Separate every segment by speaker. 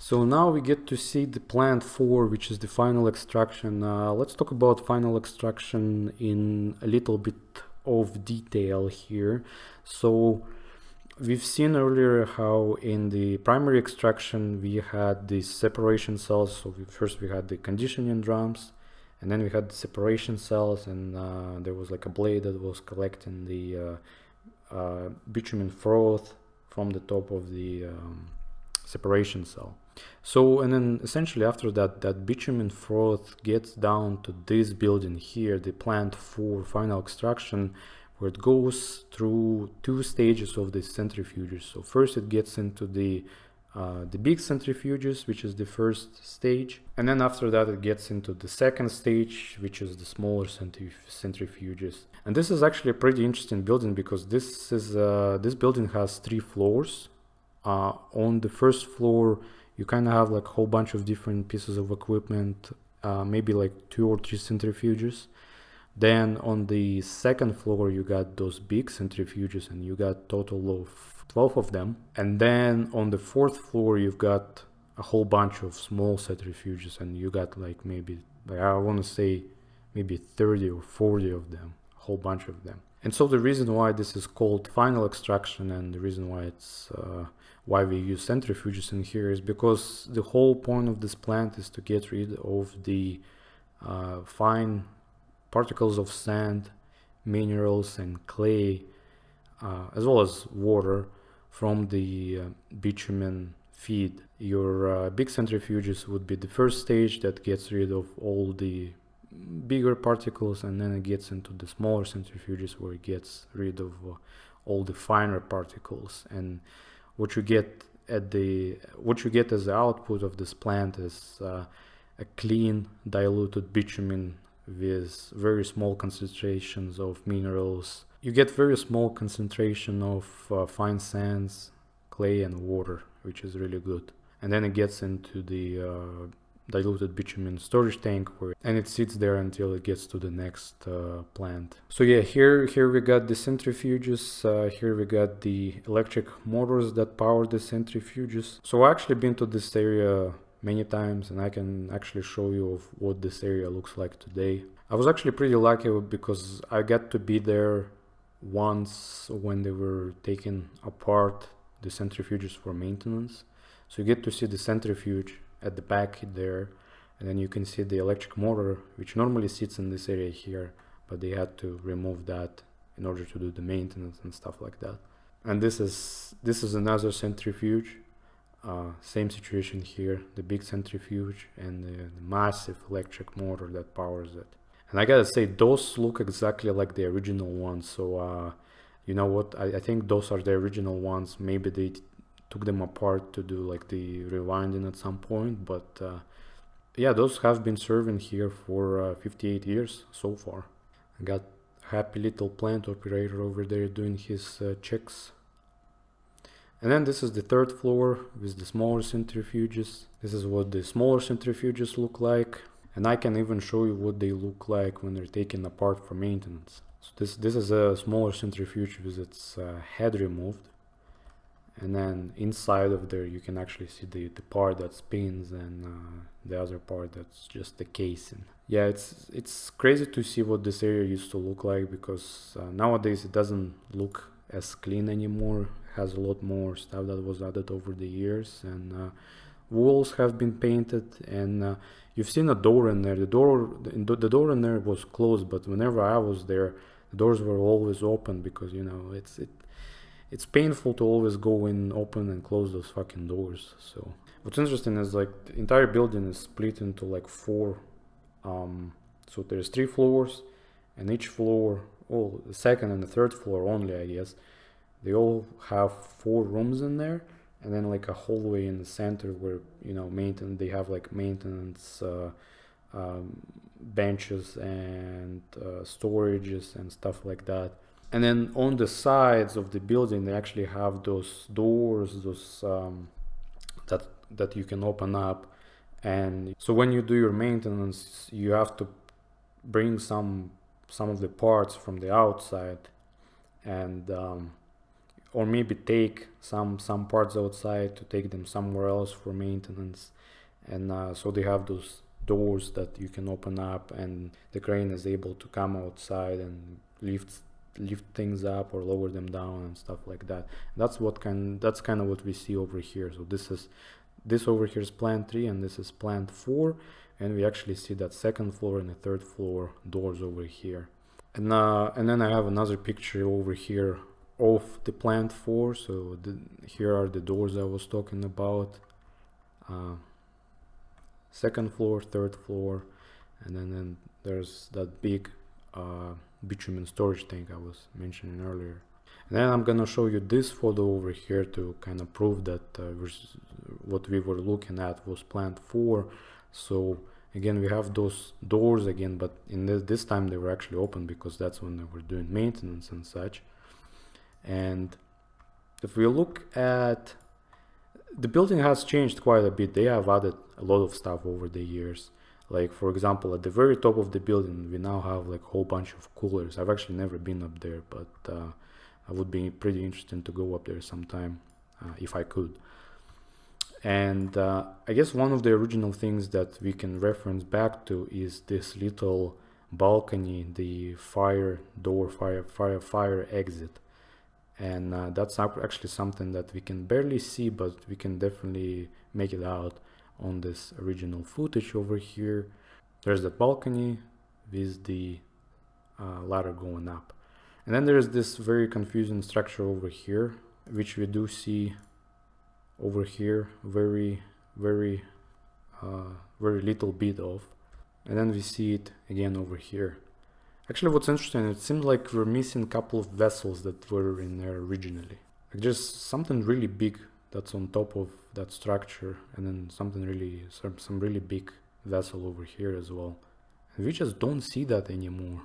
Speaker 1: So now we get to see the plant 4, which is the final extraction. Let's talk about final extraction in a little bit of detail here. So we've seen earlier how in the primary extraction we had the separation cells. So first we had the conditioning drums, and then we had the separation cells, and there was like a blade that was collecting the bitumen froth from the top of the separation cell. So, and then essentially after that, that bitumen froth gets down to this building here, the plant 4 final extraction, where it goes through 2 stages of the centrifuges. So first it gets into the big centrifuges, which is the first stage, and then after that it gets into the second stage, which is the smaller centrifuges. And this is actually a pretty interesting building because this building has 3 floors. On the first floor you kind of have like a whole bunch of different pieces of equipment, maybe like 2 or 3 centrifuges. Then on the second floor you got those big centrifuges, and you got total of 12 of them. And then on the fourth floor you've got a whole bunch of small centrifuges, and you got like maybe, like I want to say maybe 30 or 40 of them, a whole bunch of them. And so the reason why this is called final extraction, and the reason why it's why we use centrifuges in here, is because the whole point of this plant is to get rid of the fine particles of sand, minerals, and clay, as well as water from the bitumen feed. Your big centrifuges would be the first stage that gets rid of all the bigger particles, and then it gets into the smaller centrifuges where it gets rid of all the finer particles. And what you get as the output of this plant is a clean diluted bitumen with very small concentrations of minerals. You get very small concentration of fine sands, clay, and water, which is really good. And then it gets into the diluted bitumen storage tank, and it sits there until it gets to the next plant. So yeah, here we got the centrifuges, here we got the electric motors that power the centrifuges. So I actually been to this area many times, and I can actually show you of what this area looks like today. I was actually pretty lucky because I got to be there once when they were taking apart the centrifuges for maintenance. So you get to see the centrifuge at the back there, and then you can see the electric motor, which normally sits in this area here, but they had to remove that in order to do the maintenance and stuff like that. And this is another centrifuge, same situation here, the big centrifuge and the massive electric motor that powers it. And I gotta say, those look exactly like the original ones. So you know what, I think those are the original ones. Maybe they took them apart to do like the rewinding at some point, but yeah, those have been serving here for 58 years so far. I got happy little plant operator over there doing his checks. And then this is the third floor with the smaller centrifuges. This is what the smaller centrifuges look like, and I can even show you what they look like when they're taken apart for maintenance. So this is a smaller centrifuge with its head removed. And then inside of there you can actually see the part that spins, and the other part that's just the casing. Yeah, it's crazy to see what this area used to look like, because nowadays it doesn't look as clean anymore. It has a lot more stuff that was added over the years, and walls have been painted, and you've seen a door in there. The door in there was closed, but whenever I was there, the doors were always open, because you know it's painful to always go in, open and close those fucking doors. So what's interesting is like the entire building is split into like 4. So there's 3 floors, and each floor, the second and the third floor only, I guess, they all have 4 rooms in there, and then like a hallway in the center where, you know, they have like maintenance benches and storages and stuff like that. And then on the sides of the building, they actually have those doors, that you can open up. And so when you do your maintenance, you have to bring some of the parts from the outside, and or maybe take some parts outside to take them somewhere else for maintenance. And so they have those doors that you can open up, and the crane is able to come outside and lift things up or lower them down and stuff like that. That's kind of what we see over here. So this over here is plant 3 and this is plant 4, and we actually see that second floor and the third floor doors over here. And then I have another picture over here of the plant 4. So here are the doors I was talking about. Second floor, third floor, and then there's that big bitumen storage tank I was mentioning earlier. And then I'm gonna show you this photo over here to kind of prove that what we were looking at was plant 4. So again, we have those doors again, but in this time they were actually open because that's when they were doing maintenance and such. And if we look at the building, has changed quite a bit. They have added a lot of stuff over the years. Like for example, at the very top of the building, we now have like a whole bunch of coolers. I've actually never been up there, but I would be pretty interested to go up there sometime if I could. And I guess one of the original things that we can reference back to is this little balcony, the fire door, fire exit. And that's actually something that we can barely see, but we can definitely make it out on this original footage over here. There's that balcony with the ladder going up. And then there's this very confusing structure over here, which we do see over here very little bit of. And then we see it again over here. Actually, what's interesting, it seems like we're missing a couple of vessels that were in there originally. Like just something really big that's on top of that structure, and then something really, some really big vessel over here as well. And we just don't see that anymore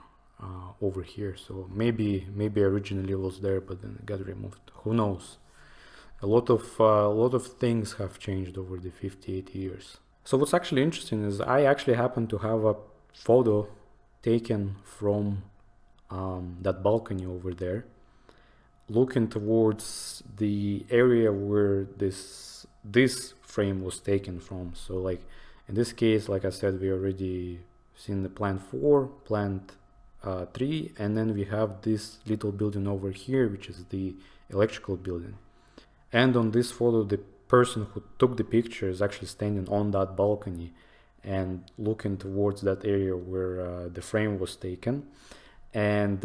Speaker 1: over here. So maybe originally it was there, but then it got removed. Who knows? A lot of things have changed over the 58 years. So what's actually interesting is I actually happen to have a photo taken from that balcony over there, looking towards the area where this frame was taken from. So like in this case, like I said, we already seen the plant 4, plant 3, and then we have this little building over here, which is the electrical building. And on this photo, the person who took the picture is actually standing on that balcony and looking towards that area where the frame was taken. And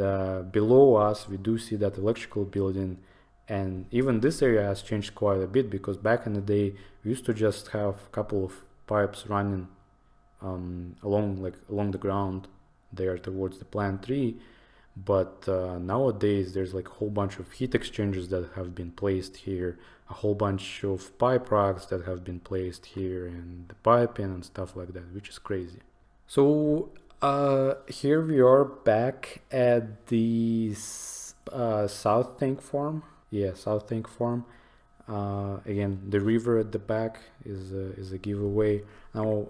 Speaker 1: below us, we do see that electrical building. And even this area has changed quite a bit, because back in the day, we used to just have a couple of pipes running along the ground there towards the plant 3. But nowadays, there's like a whole bunch of heat exchangers that have been placed here, a whole bunch of pipe racks that have been placed here, and the piping and stuff like that, which is crazy. So here we are back at the South Tank Farm. Yeah, South Tank Farm. Again, the river at the back is a giveaway. Now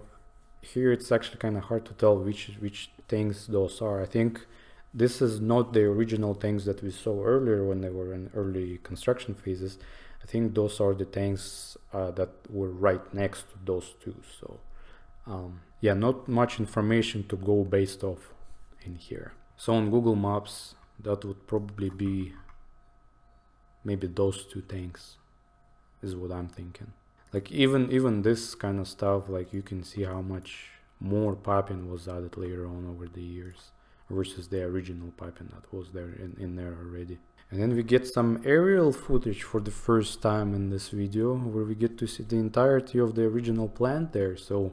Speaker 1: here it's actually kind of hard to tell which tanks those are. I think this is not the original tanks that we saw earlier when they were in early construction phases. I think those are the tanks that were right next to those two. So yeah, not much information to go based off in here. So on Google Maps, that would probably be maybe those two tanks, is what I'm thinking. Like even this kind of stuff, like you can see how much more piping was added later on over the years versus the original piping that was there in there already. And then we get some aerial footage for the first time in this video, where we get to see the entirety of the original plant there. So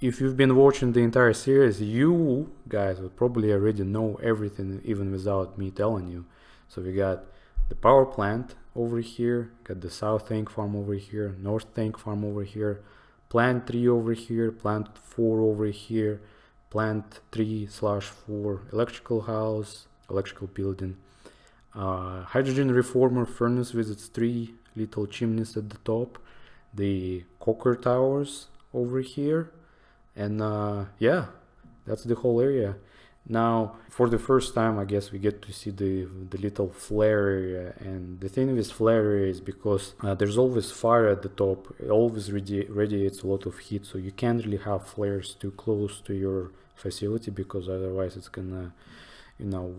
Speaker 1: if you've been watching the entire series, you guys would probably already know everything even without me telling you. So we got the power plant over here, got the South Tank Farm over here, North Tank Farm over here, plant 3 over here, plant 4 over here, plant 3/4 electrical house, electrical building, hydrogen reformer furnace with its 3 little chimneys at the top, the coker towers over here, and yeah, that's the whole area. Now, for the first time, I guess we get to see the little flare area, and the thing with flare area is because there's always fire at the top. It always radiates a lot of heat, so you can't really have flares too close to your facility, because otherwise it's gonna, you know,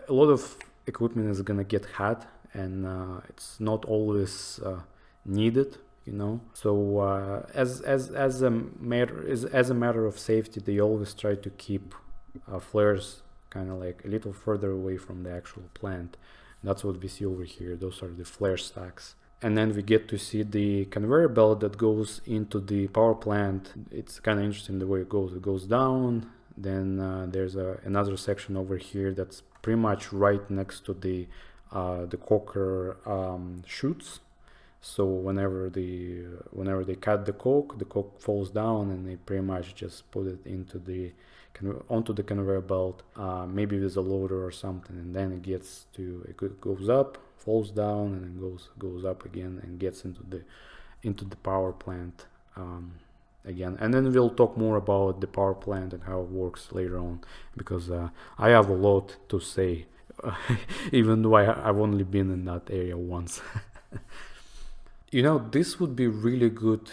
Speaker 1: a lot of equipment is gonna get hot, and it's not always needed. So as a matter of safety, they always try to keep flares kind of like a little further away from the actual plant. That's what we see over here. Those are the flare stacks. And then we get to see the conveyor belt that goes into the power plant. It's kind of interesting the way it goes. It goes down, then there's another section over here that's pretty much right next to the coker chutes. So whenever they cut the coke falls down, and they pretty much just put it onto the conveyor belt, maybe with a loader or something, and then it goes up, falls down, and then goes up again and gets into the power plant again. And then we'll talk more about the power plant and how it works later on, because I have a lot to say, even though I've only been in that area once. This would be really good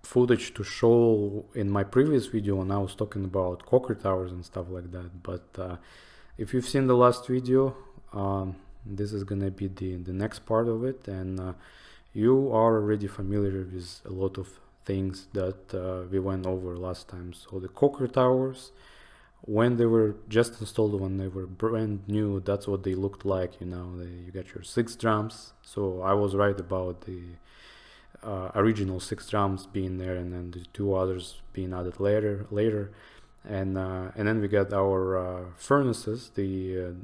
Speaker 1: footage to show in my previous video when I was talking about coker towers and stuff like that. But if you've seen the last video, this is gonna be the next part of it, and you are already familiar with a lot of things that we went over last time. So the coker towers, when they were just installed, when they were brand new, that's what they looked like. You got your 6 drums. So I was right about the original 6 drums being there, and then the 2 others being added later. And then we got our furnaces, the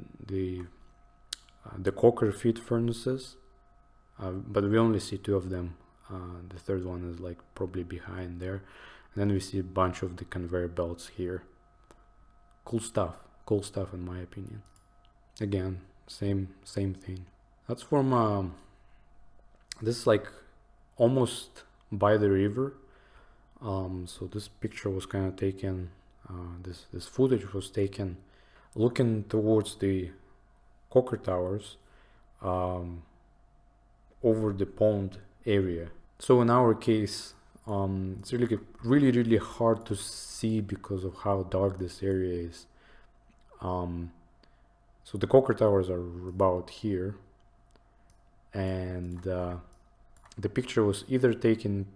Speaker 1: coker feed furnaces, but we only see 2 of them. The third one is like probably behind there. And then we see a bunch of the conveyor belts here. Cool stuff in my opinion. Again, same thing. That's from this is like almost by the river. So this picture was kind of taken, this footage was taken looking towards the coker towers, over the pond area. So in our case, it's really hard to see because of how dark this area is. So the coker towers are about here, and the picture was either taken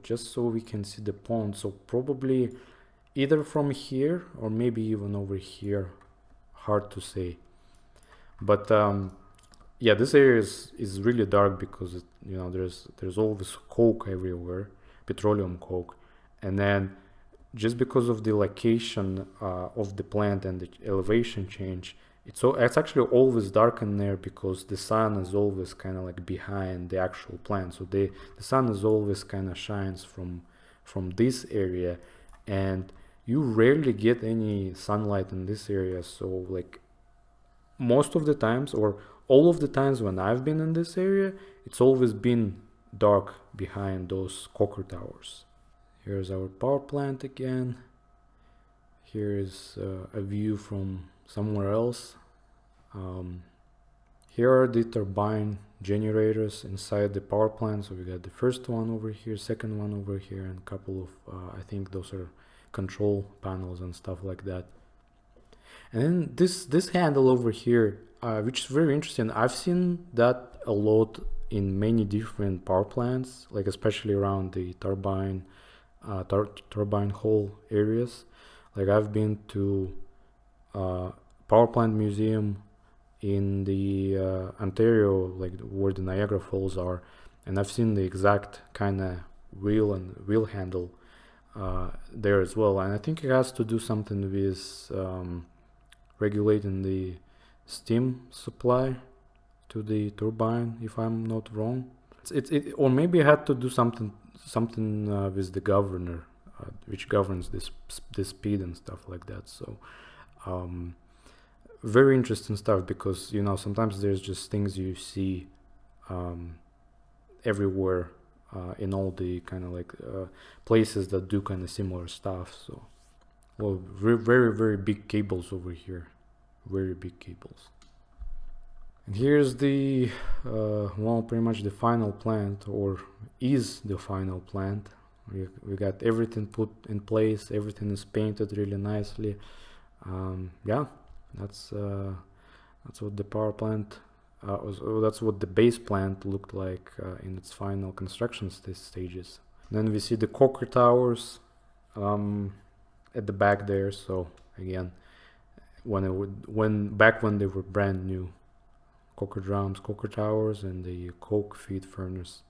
Speaker 1: just so we can see the pond, so probably either from here or maybe even over here, hard to say. But yeah, this area is really dark because there's always coke everywhere, petroleum coke, and then just because of the location of the plant and the elevation change, it's actually always dark in there because the sun is always kind of like behind the actual plant. So the sun is always kind of shines from this area, and you rarely get any sunlight in this area. So like most of the times, or all of the times when I've been in this area, it's always been dark behind those coker towers. Here's our power plant again. Here is a view from somewhere else. Here are the turbine generators inside the power plant. So we got the first one over here, second one over here, and a couple of I think those are control panels and stuff like that. And then this handle over here, which is very interesting. I've seen that a lot in many different power plants, like especially around the turbine hole areas. Like I've been to power plant museum in the Ontario, like where the Niagara Falls are, and I've seen the exact kind of wheel handle there as well. And I think it has to do something with regulating the steam supply to the turbine, if I'm not wrong. Or maybe it had to do something with the governor, which governs this speed and stuff like that. So very interesting stuff, because sometimes there's just things you see everywhere in all the kind of like places that do kind of similar stuff. So, well, very, very big cables over here, very big cables. And here's the, well, pretty much the final plant, or is the final plant. We got everything put in place, everything is painted really nicely. Yeah, that's what the power plant, that's what the base plant looked like in its final construction stages. Then we see the coker towers at the back there. So again, back when they were brand new, coker drums, coker towers, and the coke feed furnace.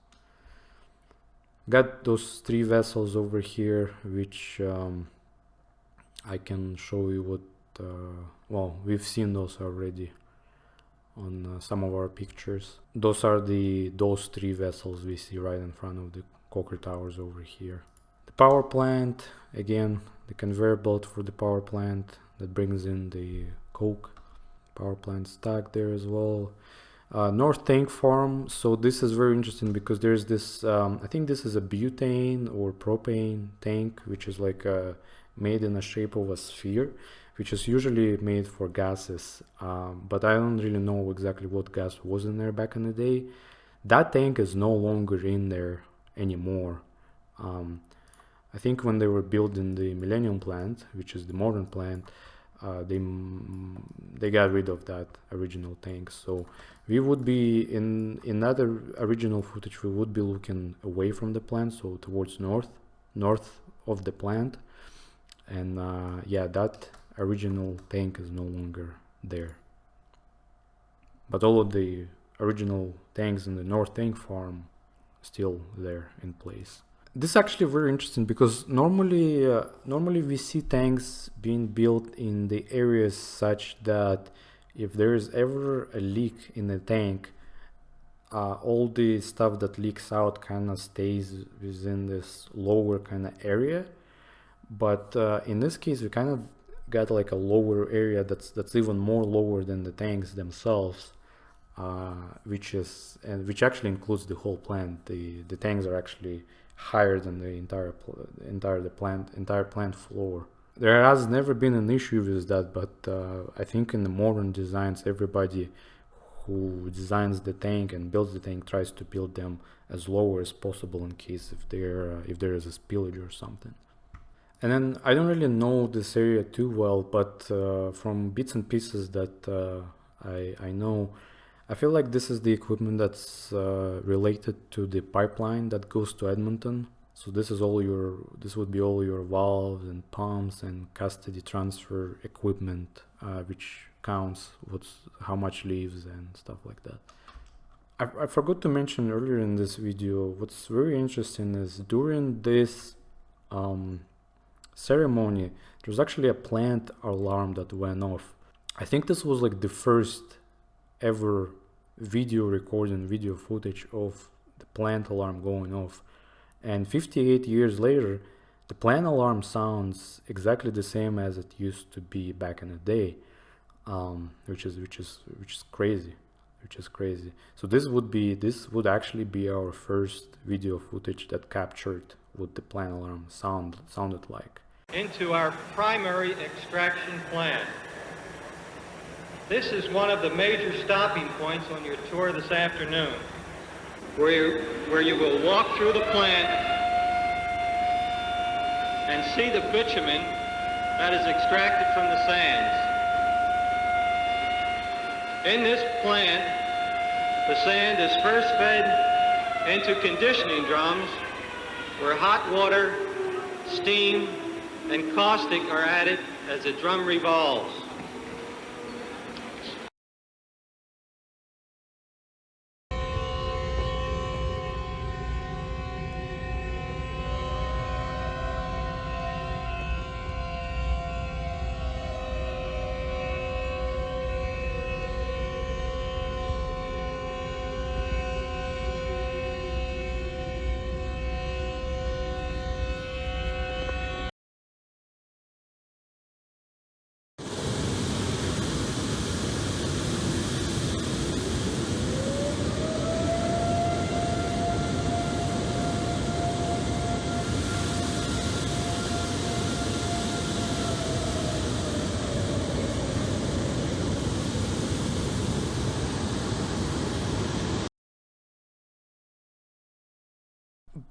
Speaker 1: Got those 3 vessels over here, which I can show you what, well, we've seen those already on some of our pictures. Those are those 3 vessels we see right in front of the coker towers over here. The power plant, again, the conveyor belt for the power plant that brings in the coke. Power plant stack there as well. North tank farm. So this is very interesting because there's this, I think this is a butane or propane tank, which is like made in the shape of a sphere, which is usually made for gases. But I don't really know exactly what gas was in there back in the day. That tank is no longer in there anymore. I think when they were building the Millennium plant, which is the modern plant, they got rid of that original tank. So we would be in that original footage, we would be looking away from the plant, so towards north of the plant. And yeah, that original tank is no longer there, but all of the original tanks in the North Tank farm still there in place. This is actually very interesting because normally we see tanks being built in the areas such that if there is ever a leak in the tank, all the stuff that leaks out kind of stays within this lower kind of area. But in this case, we kind of got like a lower area that's even more lower than the tanks themselves, which actually includes the whole plant. The tanks are actually higher than the entire plant floor. There has never been an issue with that, but I think in the modern designs, everybody who designs the tank and builds the tank tries to build them as low as possible in case if there is a spillage or something. And then I don't really know this area too well, but from bits and pieces that I know, I feel like this is the equipment that's related to the pipeline that goes to Edmonton. So this would be all your valves and pumps and custody transfer equipment, which counts how much leaves and stuff like that. I forgot to mention earlier in this video, what's very interesting is during this ceremony, there's actually a plant alarm that went off. I think this was like the first ever video footage of the plant alarm going off. And 58 years later, the plant alarm sounds exactly the same as it used to be back in the day, which is crazy. So this would actually be our first video footage that captured what the plant alarm sounded like.
Speaker 2: Into our primary extraction plant. This is one of the major stopping points on your tour this afternoon, where you will walk through the plant and see the bitumen that is extracted from the sands. In this plant, the sand is first fed into conditioning drums where hot water, steam, and caustic are added as the drum revolves.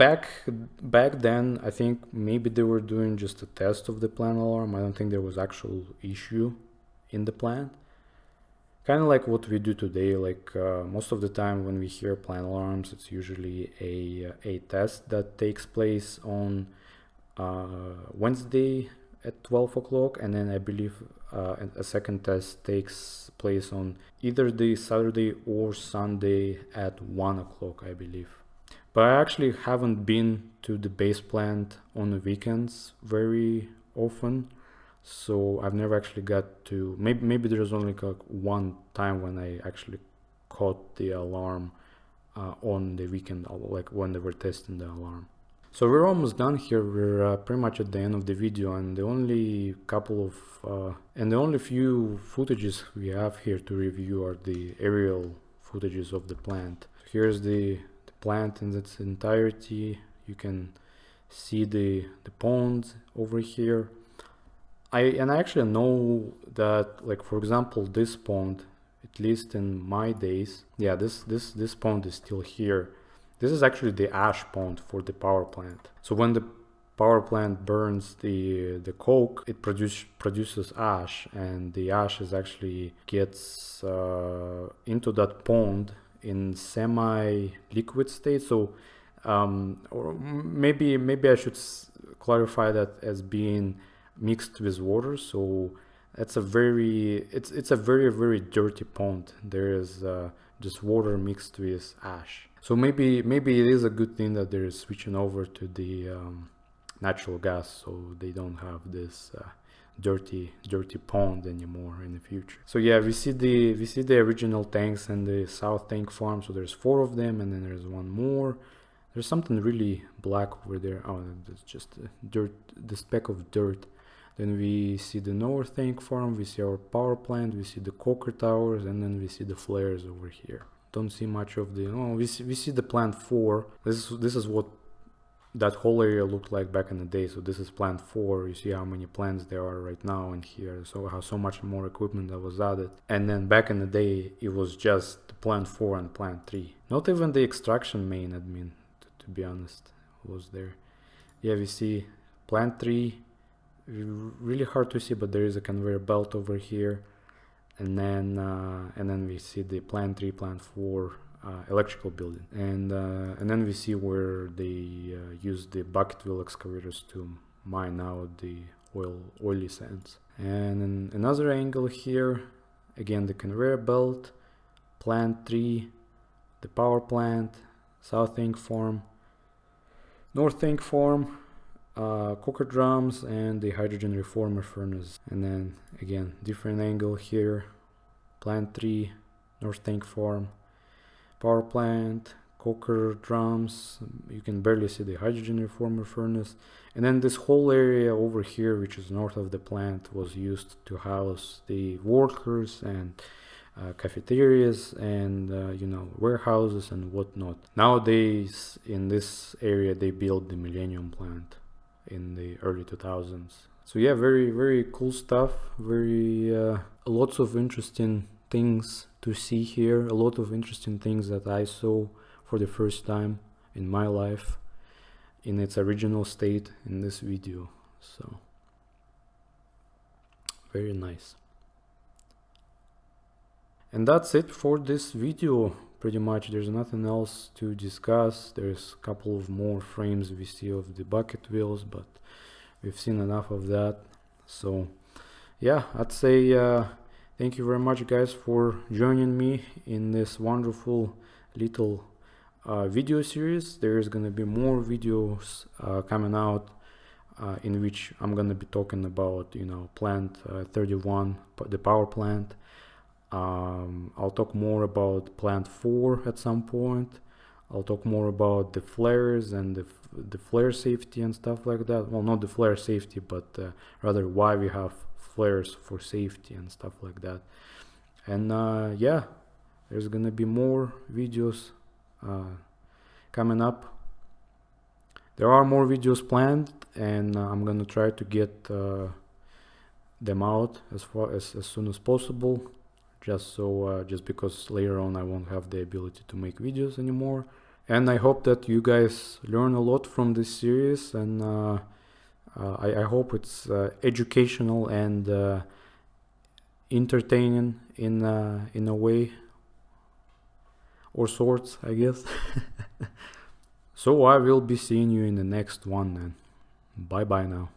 Speaker 1: back then, I think maybe they were doing just a test of the plant alarm. I don't think there was actual issue in the plant. Kind of like what we do today. Like most of the time when we hear plant alarms, it's usually a test that takes place on Wednesday at 12 o'clock, and then I believe a second test takes place on either the Saturday or Sunday at 1 o'clock, I believe. But I actually haven't been to the base plant on the weekends very often, so I've never actually got to. Maybe there's only like one time when I actually caught the alarm on the weekend, like when they were testing the alarm. So we're almost done here. We're pretty much at the end of the video, and the only few footages we have here to review are the aerial footages of the plant. Here's the plant in its entirety. You can see the pond over here. I actually know that, like, for example, this pond, at least in my days, yeah, this pond is still here. This is actually the ash pond for the power plant. So when the power plant burns the coke, it produces ash, and the ash is actually gets into that pond in semi-liquid state. So or maybe I should clarify that as being mixed with water. So it's a very very dirty pond. There is just water mixed with ash. So maybe it is a good thing that they're switching over to the natural gas, so they don't have this dirty pond anymore in the future. So yeah, we see the original tanks and the south tank farm. So there's 4 of them, and then there's one more. There's something really black over there. Oh, that's just dirt, the speck of dirt. Then we see the north tank farm, we see our power plant, we see the coker towers, and then we see the flares over here. Don't see much of the, we see the plant 4. This is what that whole area looked like back in the day. So this is plant 4. You see how many plants there are right now in here. So how so much more equipment that was added. And then back in the day, it was just plant 4 and plant 3. Not even the extraction main admin, to be honest, was there. Yeah, we see plant 3. Really hard to see, but there is a conveyor belt over here. And then we see the plant 3, plant 4 electrical building, and then we see where they use the bucket wheel excavators to mine out the oily sands. And in another angle here, again the conveyor belt, plant 3, the power plant, south tank farm, north tank farm, coker drums, and the hydrogen reformer furnace. And then again different angle here, plant 3, north tank farm, power plant, coker drums. You can barely see the hydrogen reformer furnace. And then this whole area over here, which is north of the plant, was used to house the workers and cafeterias and warehouses and whatnot. Nowadays in this area they built the Millennium plant in the early 2000s. So yeah, very very cool stuff. Very lots of interesting things to see here, a lot of interesting things that I saw for the first time in my life in its original state in this video. So very nice. And that's it for this video. Pretty much there's nothing else to discuss. There's a couple of more frames we see of the bucket wheels, but we've seen enough of that. So yeah, I'd say thank you very much guys for joining me in this wonderful little video series. There's gonna be more videos coming out in which I'm gonna be talking about plant 31, the power plant. I'll talk more about plant 4 at some point. I'll talk more about the flares and the flare safety and stuff like that. Well, not the flare safety, but rather why we have flares for safety and stuff like that. And yeah, there's gonna be more videos coming up. There are more videos planned, and I'm gonna try to get them out as soon as possible, just because later on I won't have the ability to make videos anymore And I hope that you guys learn a lot from this series, and I hope it's educational and entertaining in a way or sorts, I guess. So I will be seeing you in the next one, and bye bye now.